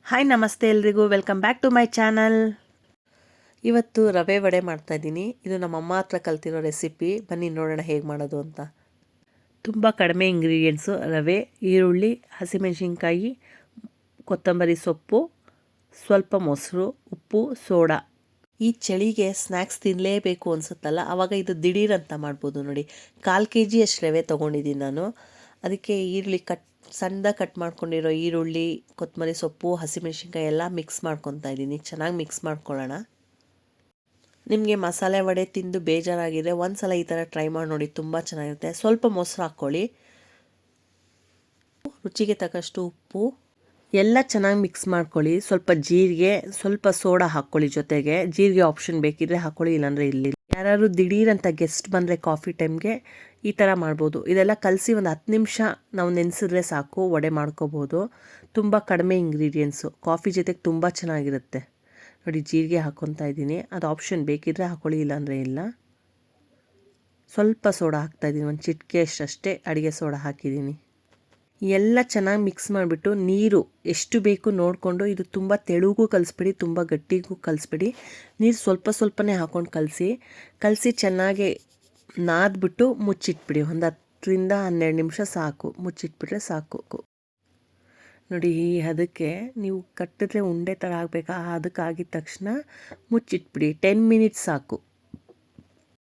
Hi ನಮಸ್ತೆ ಎಲ್ರಿಗೂ welcome back to my channel. ಇವತ್ತು ರವೆ ವಡೆ ಮಾಡ್ತಾಯಿದ್ದೀನಿ. ಇದು ನಮ್ಮ ಅಮ್ಮ ಹತ್ರ ಕಲ್ತಿರೋ ರೆಸಿಪಿ. ಬನ್ನಿ ನೋಡೋಣ ಹೇಗೆ ಮಾಡೋದು ಅಂತ. ತುಂಬ ಕಡಿಮೆ ಇಂಗ್ರೀಡಿಯೆಂಟ್ಸು: ರವೆ, ಈರುಳ್ಳಿ, ಹಸಿಮೆಣಸಿನ್ಕಾಯಿ, ಕೊತ್ತಂಬರಿ ಸೊಪ್ಪು, ಸ್ವಲ್ಪ ಮೊಸರು, ಉಪ್ಪು, ಸೋಡಾ. ಈ ಚಳಿಗೆ ಸ್ನ್ಯಾಕ್ಸ್ ತಿನ್ನಲೇಬೇಕು ಅನಿಸುತ್ತಲ್ಲ, ಆವಾಗ ಇದು ದಿಢೀರ್ ಅಂತ ಮಾಡ್ಬೋದು ನೋಡಿ. 1/4 kg ಅಷ್ಟು ರವೆ ತೊಗೊಂಡಿದ್ದೀನಿ ನಾನು. ಅದಕ್ಕೆ ಈರುಳ್ಳಿ ಸಣ್ಣದಾಗಿ ಕಟ್ ಮಾಡ್ಕೊಂಡಿರೋ ಈರುಳ್ಳಿ, ಕೊತ್ತಂಬರಿ ಸೊಪ್ಪು, ಹಸಿಮೆಣಸಿನ್ಕಾಯಿ ಎಲ್ಲ ಮಿಕ್ಸ್ ಮಾಡ್ಕೊತಾ ಇದ್ದೀನಿ. ಚೆನ್ನಾಗಿ ಮಿಕ್ಸ್ ಮಾಡ್ಕೊಳ್ಳೋಣ. ನಿಮಗೆ ಮಸಾಲೆ ವಡೆ ತಿಂದು ಬೇಜಾರಾಗಿದೆ, ಒಂದು ಸಲ ಈ ಥರ ಟ್ರೈ ಮಾಡಿ ನೋಡಿ, ತುಂಬ ಚೆನ್ನಾಗಿರುತ್ತೆ. ಸ್ವಲ್ಪ ಮೊಸರು ಹಾಕ್ಕೊಳ್ಳಿ, ರುಚಿಗೆ ತಕ್ಕಷ್ಟು ಉಪ್ಪು, ಎಲ್ಲ ಚೆನ್ನಾಗಿ ಮಿಕ್ಸ್ ಮಾಡ್ಕೊಳ್ಳಿ. ಸ್ವಲ್ಪ ಜೀರಿಗೆ, ಸ್ವಲ್ಪ ಸೋಡಾ ಹಾಕ್ಕೊಳ್ಳಿ. ಜೊತೆಗೆ ಜೀರಿಗೆ ಆಪ್ಷನ್ ಬೇಕಿದ್ರೆ ಹಾಕ್ಕೊಳ್ಳಿ, ಇಲ್ಲಾಂದರೆ ಇಲ್ಲಿ. ಯಾರು ದಿಢೀರ್ ಅಂತ ಗೆಸ್ಟ್ ಬಂದರೆ ಕಾಫಿ ಟೈಮ್ಗೆ ಈ ಥರ ಮಾಡ್ಬೋದು. ಇದೆಲ್ಲ ಕಲಸಿ ಒಂದು 10 ನಿಮಿಷ ನಾವು ನೆನೆಸಿದ್ರೆ ಸಾಕು, ವಡೆ ಮಾಡ್ಕೋಬೋದು. ತುಂಬ ಕಡಿಮೆ ಇಂಗ್ರೀಡಿಯೆಂಟ್ಸು, ಕಾಫಿ ಜೊತೆಗೆ ತುಂಬ ಚೆನ್ನಾಗಿರುತ್ತೆ ನೋಡಿ. ಜೀರಿಗೆ ಹಾಕ್ಕೊತಾ ಇದ್ದೀನಿ, ಅದು ಆಪ್ಷನ್ ಬೇಕಿದ್ರೆ ಹಾಕ್ಕೊಳ್ಳಿ, ಇಲ್ಲಾಂದರೆ ಇಲ್ಲ. ಸ್ವಲ್ಪ ಸೋಡಾ ಹಾಕ್ತಾಯಿದ್ದೀನಿ, ಒಂದು ಚಿಟಿಕೆ ಅಷ್ಟೇ ಅಡುಗೆ ಸೋಡಾ ಹಾಕಿದ್ದೀನಿ. ಎಲ್ಲ ಚೆನ್ನಾಗಿ ಮಿಕ್ಸ್ ಮಾಡಿಬಿಟ್ಟು ನೀರು ಎಷ್ಟು ಬೇಕು ನೋಡಿಕೊಂಡು, ಇದು ತುಂಬ ತೆಳುಗೂ ಕಲಿಸ್ಬೇಡಿ, ತುಂಬ ಗಟ್ಟಿಗೂ ಕಲಿಸ್ಬೇಡಿ. ನೀರು ಸ್ವಲ್ಪ ಸ್ವಲ್ಪನೇ ಹಾಕ್ಕೊಂಡು ಕಲಸಿ ಚೆನ್ನಾಗಿ ನಾದ್ಬಿಟ್ಟು ಮುಚ್ಚಿಟ್ಬಿಡಿ. ಒಂದು 10 ರಿಂದ 12 ನಿಮಿಷ ಸಾಕು, ಮುಚ್ಚಿಟ್ಬಿಟ್ರೆ ಸಾಕು ನೋಡಿ. ಈ ಹದಕ್ಕೆ ನೀವು ಕಟ್ಟಿದ್ರೆ ಉಂಡೆ ಥರ ಆಗಬೇಕಾ, ಅದಕ್ಕೆ ಆಗಿದ ತಕ್ಷಣ ಮುಚ್ಚಿಟ್ಬಿಡಿ. 10 ಮಿನಿಟ್ಸ್ ಸಾಕು.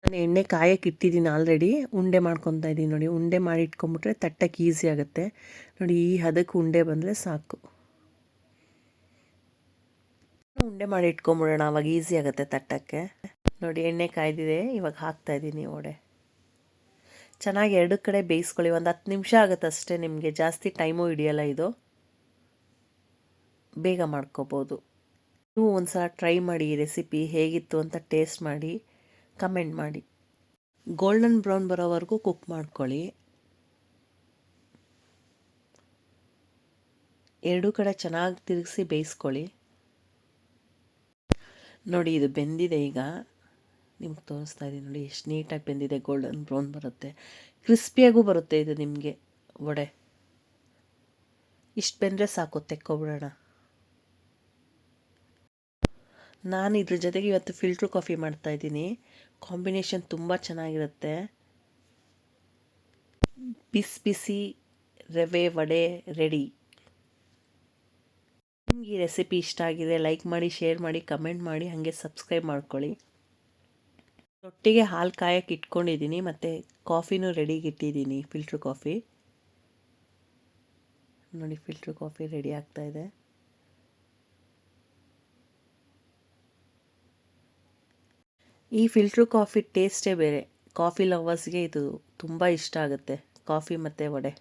ನಾನು ಎಣ್ಣೆ ಕಾಯಕ್ಕೆ ಇಟ್ಟಿದ್ದೀನಿ ಆಲ್ರೆಡಿ, ಉಂಡೆ ಮಾಡ್ಕೊತಾ ಇದ್ದೀನಿ ನೋಡಿ. ಉಂಡೆ ಮಾಡಿ ಇಟ್ಕೊಂಬಿಟ್ರೆ ತಟ್ಟಕ್ಕೆ ಈಸಿ ಆಗುತ್ತೆ ನೋಡಿ. ಈ ಹದಕ್ಕೆ ಉಂಡೆ ಬಂದರೆ ಸಾಕು. ಉಂಡೆ ಮಾಡಿ ಇಟ್ಕೊಂಬಿಡೋಣ, ಆವಾಗ ಈಸಿ ಆಗುತ್ತೆ ತಟ್ಟಕ್ಕೆ ನೋಡಿ. ಎಣ್ಣೆ ಕಾಯ್ದಿದೆ, ಇವಾಗ ಹಾಕ್ತಾಯಿದ್ದೀನಿ ವಡೆ. ಚೆನ್ನಾಗಿ 2 ಕಡೆ ಬೇಯಿಸ್ಕೊಳ್ಳಿ. ಒಂದು 10 ನಿಮಿಷ ಆಗುತ್ತೆ ಅಷ್ಟೇ, ನಿಮಗೆ ಜಾಸ್ತಿ ಟೈಮು ಹಿಡಿಯಲ್ಲ. ಇದು ಬೇಗ ಮಾಡ್ಕೋಬೋದು. ನೀವು ಒಂದು ಸಲ ಟ್ರೈ ಮಾಡಿ ಈ ರೆಸಿಪಿ, ಹೇಗಿತ್ತು ಅಂತ ಟೇಸ್ಟ್ ಮಾಡಿ ಕಮೆಂಟ್ ಮಾಡಿ. ಗೋಲ್ಡನ್ ಬ್ರೌನ್ ಬರೋವರೆಗೂ ಕುಕ್ ಮಾಡ್ಕೊಳ್ಳಿ. 2 ಕಡೆ ಚೆನ್ನಾಗಿ ತಿರುಗಿಸಿ ಬೇಯಿಸ್ಕೊಳ್ಳಿ ನೋಡಿ. ಇದು ಬೆಂದಿದೆ, ಈಗ ನಿಮ್ಗೆ ತೋರಿಸ್ತಾ ಇದ್ದೀನಿ ನೋಡಿ, ಎಷ್ಟು ನೀಟಾಗಿ ಬೆಂದಿದೆ. ಗೋಲ್ಡನ್ ಬ್ರೌನ್ ಬರುತ್ತೆ, ಕ್ರಿಸ್ಪಿಯಾಗೂ ಬರುತ್ತೆ ಇದು ನಿಮಗೆ ವಡೆ. ಇಷ್ಟು ಬೆಂದರೆ ಸಾಕು, ತೆಕ್ಕೊಬಿಡೋಣ. ನಾನು ಇದ್ರ ಜೊತೆಗೆ ಇವತ್ತು ಫಿಲ್ಟ್ರ್ ಕಾಫಿ ಮಾಡ್ತಾಯಿದ್ದೀನಿ. ಕಾಂಬಿನೇಷನ್ ತುಂಬ ಚೆನ್ನಾಗಿರುತ್ತೆ. ಬಿಸಿ ಬಿಸಿ ರವೆ ವಡೆ ರೆಡಿ. ನಿಮ್ಗೆ ಈ ರೆಸಿಪಿ ಇಷ್ಟ ಆಗಿದೆ ಲೈಕ್ ಮಾಡಿ, ಶೇರ್ ಮಾಡಿ, ಕಮೆಂಟ್ ಮಾಡಿ, ಹಾಗೆ ಸಬ್ಸ್ಕ್ರೈಬ್ ಮಾಡ್ಕೊಳ್ಳಿ. ಒಟ್ಟಿಗೆ ಹಾಲು ಕಾಯಕ್ಕೆ ಇಟ್ಕೊಂಡಿದ್ದೀನಿ, ಮತ್ತು ಕಾಫಿನೂ ರೆಡಿಗೆ ಇಟ್ಟಿದ್ದೀನಿ, ಫಿಲ್ಟ್ರ್ ಕಾಫಿ ನೋಡಿ. ಫಿಲ್ಟ್ರ್ ಕಾಫಿ ರೆಡಿ ಆಗ್ತಾಯಿದೆ. ಈ ಫಿಲ್ಟ್ರ್ ಕಾಫಿ ಟೇಸ್ಟೇ ಬೇರೆ. ಕಾಫಿ ಲವರ್ಸ್ಗೆ ಇದು ತುಂಬ ಇಷ್ಟ ಆಗುತ್ತೆ, ಕಾಫಿ ಮತ್ತು ವಡೆ.